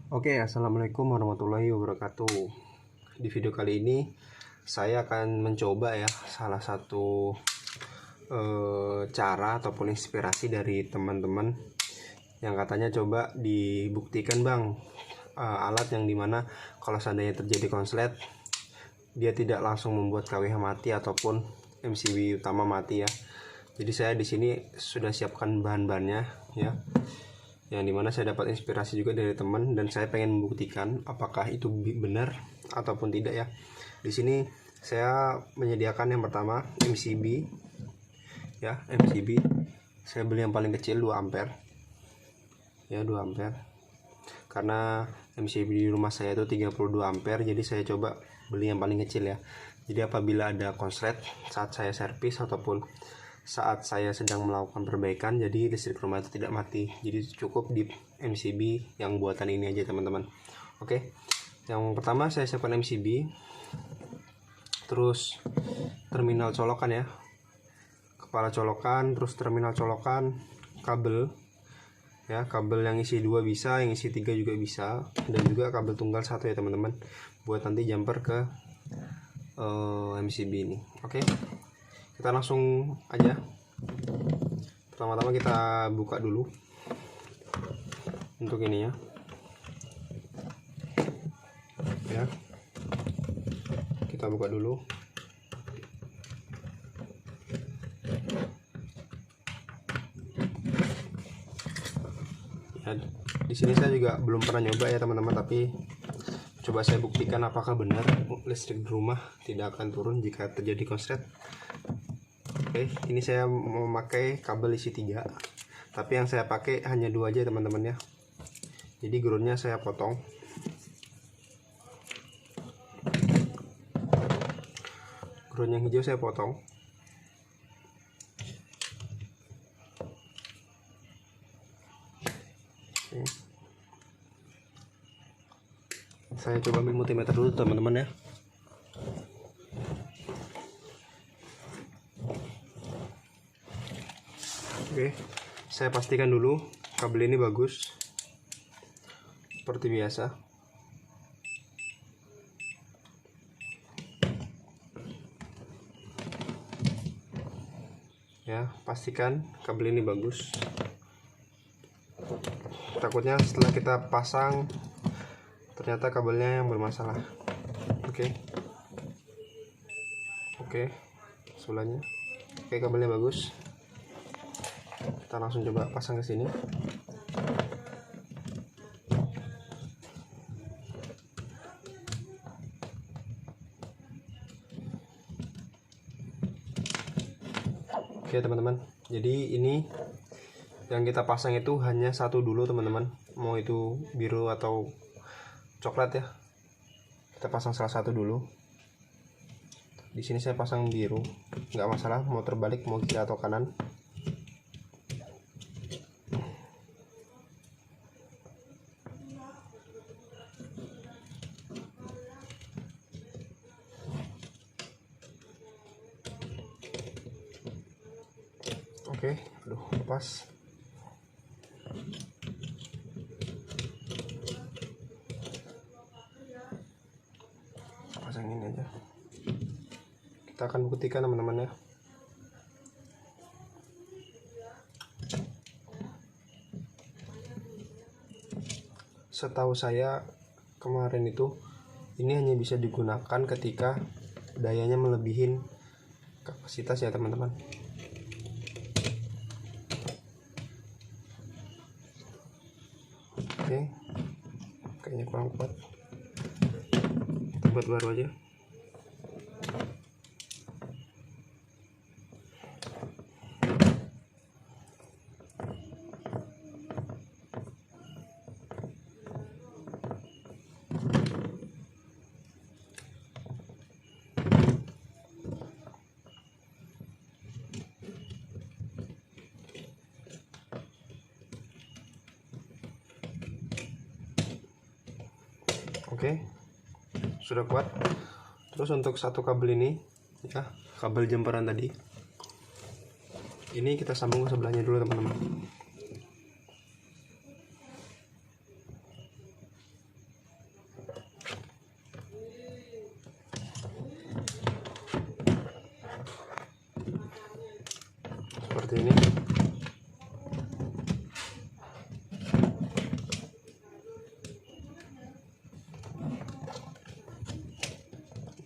Oke, assalamualaikum warahmatullahi wabarakatuh. Di video kali ini saya akan mencoba ya salah satu cara ataupun inspirasi dari teman-teman yang katanya coba dibuktikan bang, alat yang dimana kalau seandainya terjadi konslet dia tidak langsung membuat KWH mati ataupun MCB utama mati ya. Jadi saya di sini sudah siapkan bahan-bahannya ya, yang dimana saya dapat inspirasi juga dari teman dan saya pengen membuktikan apakah itu benar ataupun tidak ya. Di sini saya menyediakan yang pertama MCB ya, MCB saya beli yang paling kecil 2 ampere ya, 2 ampere karena MCB di rumah saya itu 32 ampere, jadi saya coba beli yang paling kecil ya. Jadi apabila ada konslet saat saya servis ataupun saat saya sedang melakukan perbaikan, jadi listrik rumah itu tidak mati. Jadi cukup di MCB yang buatan ini aja teman-teman. Oke, yang pertama saya siapkan MCB, terus terminal colokan ya, kepala colokan, terus terminal colokan, kabel ya, kabel yang isi 2 bisa, yang isi 3 juga bisa, dan juga kabel tunggal 1 ya teman-teman, buat nanti jumper ke MCB ini. Oke, kita langsung aja. Pertama-tama kita buka dulu untuk ini ya, kita buka dulu. Ya, di sini saya juga belum pernah nyoba ya teman-teman, tapi coba saya buktikan apakah benar listrik di rumah tidak akan turun jika terjadi konslet. Oke, ini saya memakai kabel isi 3, tapi yang saya pakai hanya 2 aja teman-teman ya. Jadi groundnya saya potong. Ground yang hijau saya potong. Oke. Saya coba ambil multimeter dulu teman-teman ya. Oke, saya pastikan dulu kabel ini bagus seperti biasa ya. Pastikan kabel ini bagus, takutnya setelah kita pasang ternyata kabelnya yang bermasalah. Oke, sebelahnya oke, kabelnya bagus. Kita langsung coba pasang ke sini. Oke teman-teman, jadi ini yang kita pasang itu hanya satu dulu teman-teman, mau itu biru atau coklat ya. Kita pasang salah satu dulu. Di sini saya pasang biru, nggak masalah mau terbalik mau kiri atau kanan. Oke, aduh lepas. Pasang ini aja. Kita akan buktikan teman-teman ya. Setahu saya kemarin itu ini hanya bisa digunakan ketika dayanya melebihin kapasitas ya teman-teman. Oke, kayaknya kurang kuat, kita buat baru aja. Oke, sudah kuat. Terus untuk satu kabel ini ya, kabel jumperan tadi ini kita sambung ke sebelahnya dulu teman-teman. seperti ini.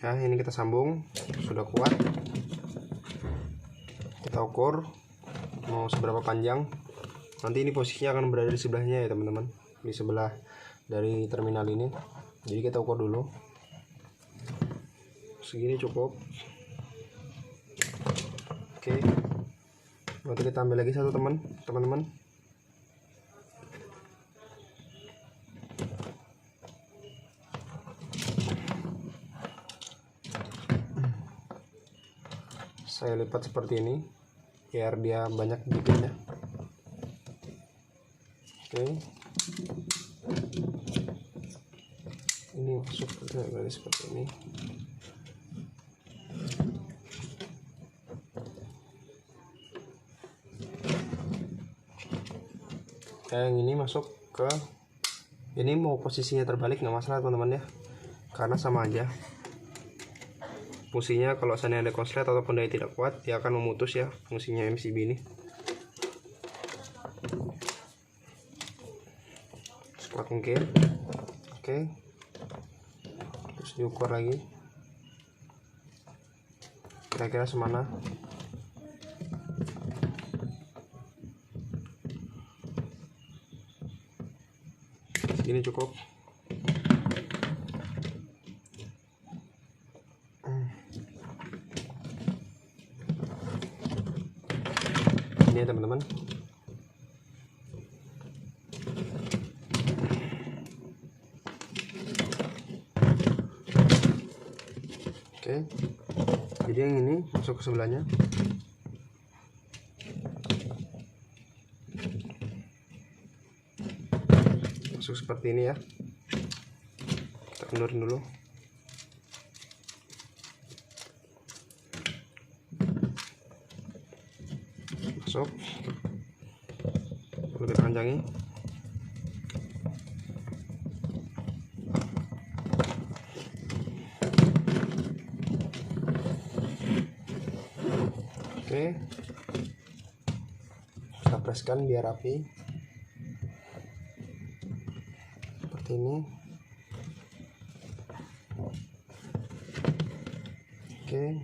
Ya, ini kita sambung, sudah kuat. Kita ukur mau seberapa panjang. Nanti ini posisinya akan berada di sebelahnya ya teman-teman, di sebelah dari terminal ini. Jadi kita ukur dulu. Segini cukup. Oke. Berarti kita ambil lagi satu teman-teman. Saya lipat seperti ini biar dia banyak bibitnya. Oke, ini masuk berarti seperti ini. Yang ini masuk ke ini, mau posisinya terbalik nggak masalah teman-teman ya, karena sama aja fungsinya. Kalau seandainya ada konslet ataupun daya tidak kuat, dia akan memutus ya fungsinya MCB ini. Sekuat mungkin. Oke, terus diukur lagi kira-kira semana. Ini cukup. Ini ya teman-teman. Oke, jadi yang ini masuk ke sebelahnya. Masuk seperti ini ya. Kita kendorin dulu. Masuk. Perlu kita panjangi. Oke, kita preskan biar rapi seperti ini. Oke,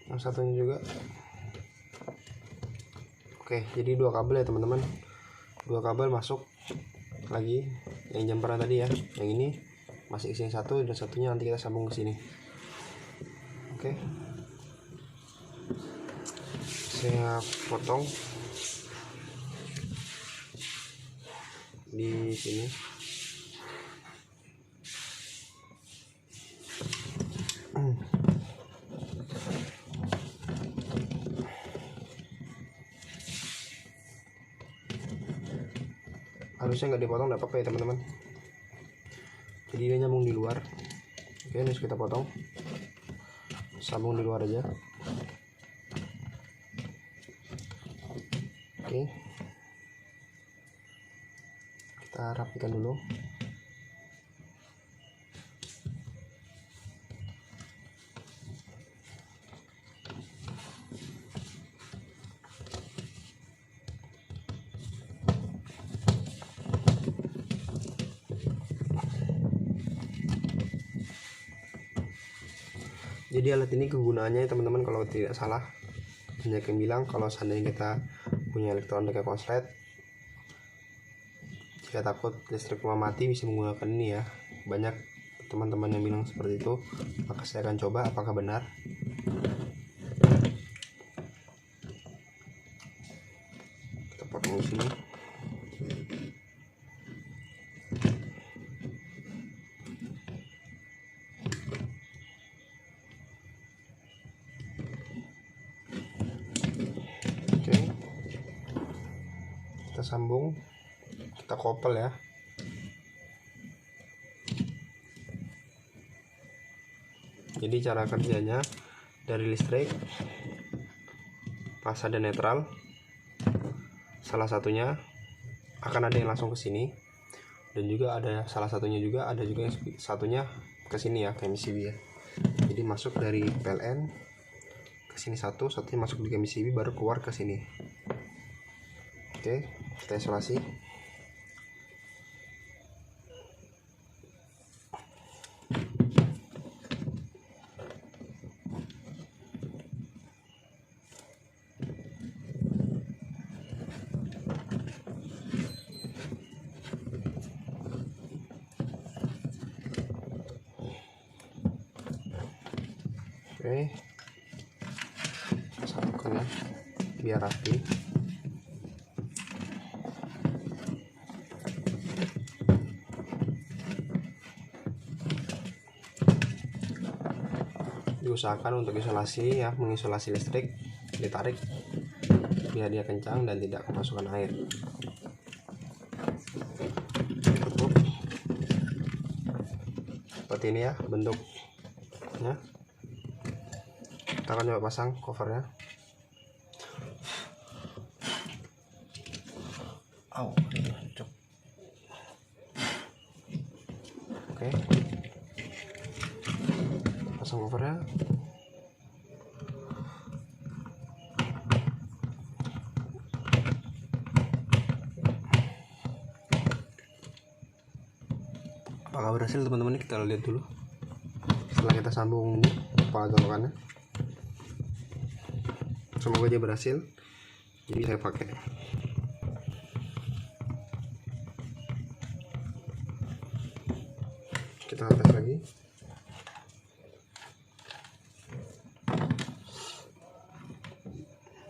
yang satunya juga. Oke, jadi dua kabel ya teman-teman, dua kabel masuk lagi yang jumperan tadi ya. Yang ini masih isi yang satu, dan satunya nanti kita sambung ke sini. Oke, saya potong di sini. Harusnya nggak dipotong, nggak apa-apa ya teman-teman, jadi dia nyambung di luar. Oke, ini kita potong, sambung di luar aja. Oke, kita rapikan dulu. Jadi alat ini kegunaannya teman-teman, kalau tidak salah banyak yang bilang kalau seandainya kita punya elektronika konslet, jika takut listrik rumah mati bisa menggunakan ini ya. Banyak teman-teman yang bilang seperti itu, maka saya akan coba apakah benar. Kita potong di sini. Kita sambung, kita kopel ya. Jadi cara kerjanya dari listrik, fase dan netral, salah satunya akan ada yang langsung ke sini. dan juga ada salah satunya juga ada juga yang satunya ke sini ya, ke MCB ya. Jadi masuk dari PLN ke sini satunya masuk di MCB baru keluar ke sini. Oke, kita isolasi. Oke, satukan ya biar rapi. Diusahakan untuk isolasi ya, mengisolasi listrik, ditarik biar dia kencang dan tidak kemasukan air. Cukup seperti ini ya bentuknya. Kita akan coba pasang covernya. Oke, pasang covernya. Apakah berhasil teman-teman? Kita lihat dulu setelah kita sambung kepala colokannya. Semoga aja berhasil. Jadi saya pakai. Kita tes lagi.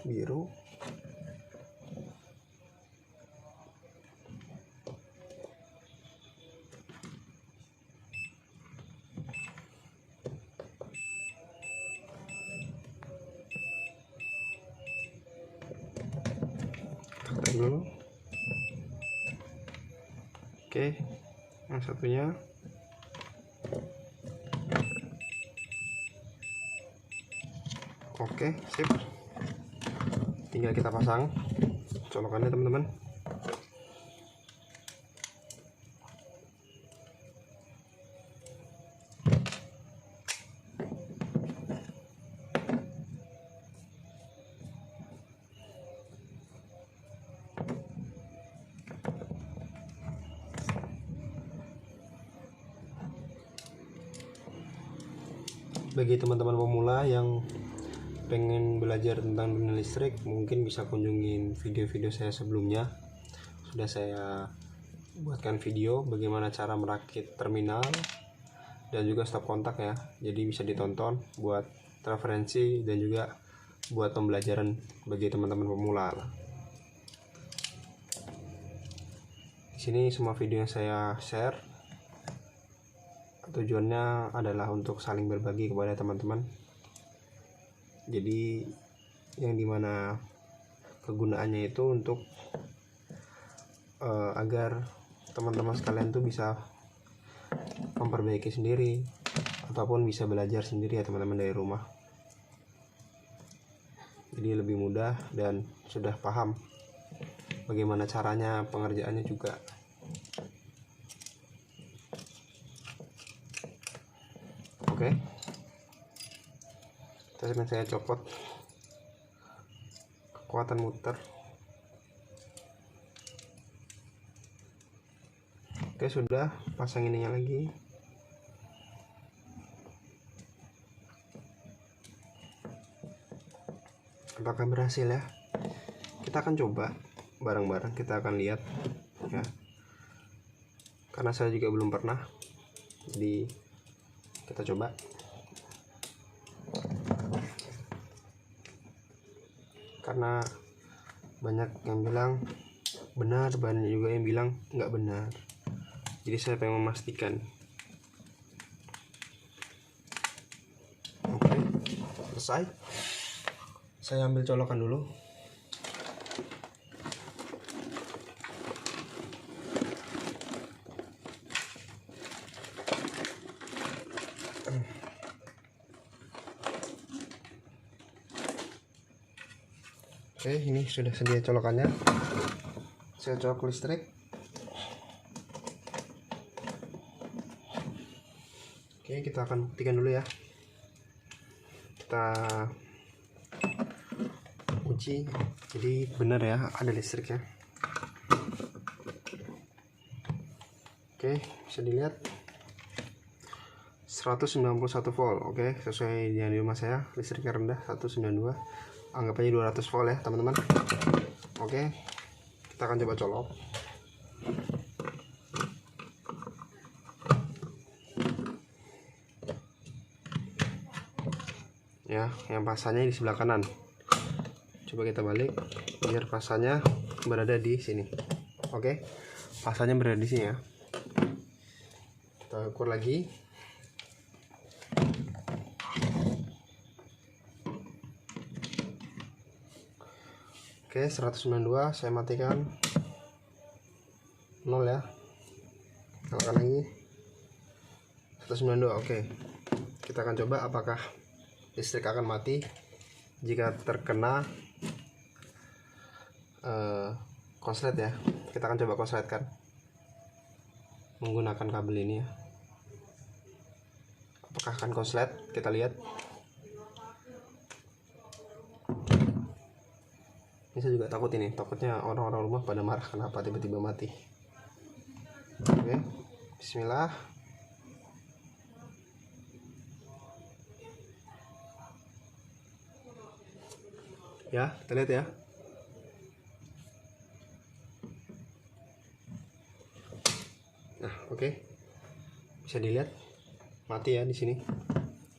Biru. Dulu. Oke, yang satunya oke, sip. Tinggal kita pasang colokannya teman-teman. Bagi teman-teman pemula yang pengen belajar tentang dunia listrik, mungkin bisa kunjungin video-video saya sebelumnya. Sudah saya buatkan video bagaimana cara merakit terminal dan juga stop kontak ya. Jadi bisa ditonton buat referensi dan juga buat pembelajaran bagi teman-teman pemula. Di sini semua video yang saya share tujuannya adalah untuk saling berbagi kepada teman-teman. Jadi yang dimana kegunaannya itu untuk agar teman-teman sekalian tuh bisa memperbaiki sendiri ataupun bisa belajar sendiri ya teman-teman dari rumah. Jadi lebih mudah dan sudah paham bagaimana caranya, pengerjaannya juga. Oke, terus saya copot kekuatan muter. Oke, sudah, pasang ininya lagi. Apakah berhasil ya? Kita akan coba bareng-bareng, kita akan lihat ya. Karena saya juga belum pernah, jadi kita coba. Karena banyak yang bilang benar, banyak juga yang bilang nggak benar. Jadi saya pengen memastikan. Oke, selesai. Saya ambil colokan dulu. Oke, ini sudah sedia colokannya. Saya colok listrik. kita akan buktikan dulu ya. Kita uji, jadi benar ya ada listrik ya. Oke, bisa dilihat 191 volt. Oke, sesuai yang di rumah saya listriknya rendah 192, anggap aja 200 volt ya teman-teman. Oke, kita akan coba colok ya. Yang pasanya di sebelah kanan, coba kita balik biar pasanya berada di sini. Oke, pasanya berada di sini ya. Kita ukur lagi. Oke, 192 saya matikan 0 ya. Nyalakan lagi 192. Oke, kita akan coba apakah listrik akan mati jika terkena konslet ya. Kita akan coba konsletkan menggunakan kabel ini ya. Apakah akan konslet? Kita lihat. Ini saya juga takut ini, takutnya orang-orang rumah pada marah kenapa tiba-tiba mati. Oke, bismillah. Ya, kita lihat ya. Nah, oke. Bisa dilihat mati ya di sini.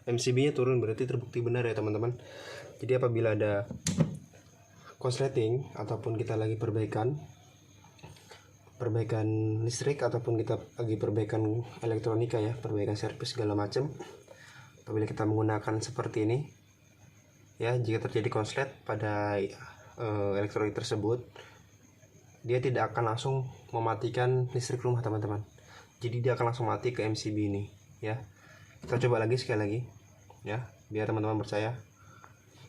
MCB-nya turun, berarti terbukti benar ya teman-teman. Jadi apabila ada konsleting ataupun kita lagi perbaikan listrik ataupun kita lagi perbaikan elektronika ya, perbaikan servis segala macam, apabila kita menggunakan seperti ini ya, jika terjadi konslet pada elektronik tersebut, dia tidak akan langsung mematikan listrik rumah teman-teman. Jadi dia akan langsung mati ke MCB ini ya. Kita coba lagi sekali lagi ya, biar teman-teman percaya.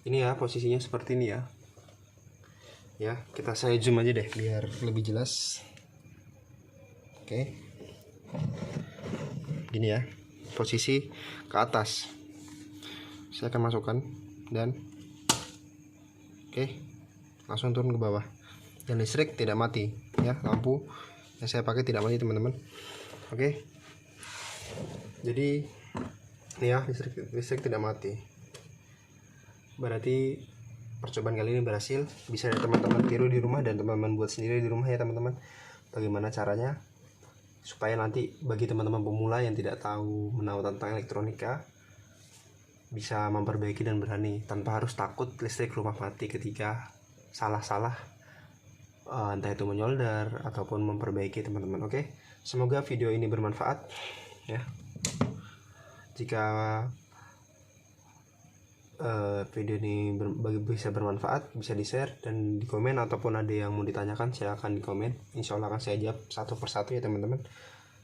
Ini ya posisinya seperti ini ya. Ya, saya zoom aja deh biar lebih jelas. Oke, gini ya, posisi ke atas. Saya akan masukkan dan oke, langsung turun ke bawah. Dan listrik tidak mati ya, lampu yang saya pakai tidak mati teman-teman. Oke, jadi ini ya, listrik tidak mati. Berarti percobaan kali ini berhasil. Bisa ya teman-teman tiru di rumah dan teman-teman buat sendiri di rumah ya teman-teman. Bagaimana caranya supaya nanti bagi teman-teman pemula yang tidak tahu menahu tentang elektronika bisa memperbaiki dan berani tanpa harus takut listrik rumah mati ketika salah-salah entah itu menyolder ataupun memperbaiki teman-teman. Oke, semoga video ini bermanfaat ya. Jika video ini bisa bermanfaat, bisa di share dan di komen, ataupun ada yang mau ditanyakan silahkan di komen. Insya Allah akan saya jawab satu persatu ya teman-teman.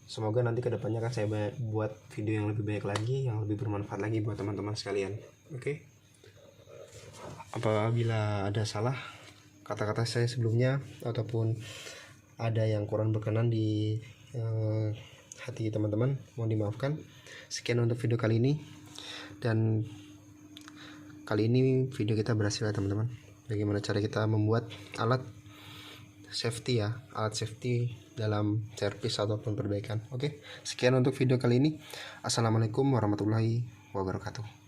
Semoga nanti kedepannya akan saya buat video yang lebih baik lagi, yang lebih bermanfaat lagi buat teman-teman sekalian. Oke. Apabila ada salah kata-kata saya sebelumnya ataupun ada yang kurang berkenan di hati teman-teman, mohon dimaafkan. Sekian untuk video kali ini, dan kali ini video kita berhasil ya teman-teman. Bagaimana cara kita membuat alat safety ya, alat safety dalam servis ataupun perbaikan. Oke, sekian untuk video kali ini. Assalamualaikum warahmatullahi wabarakatuh.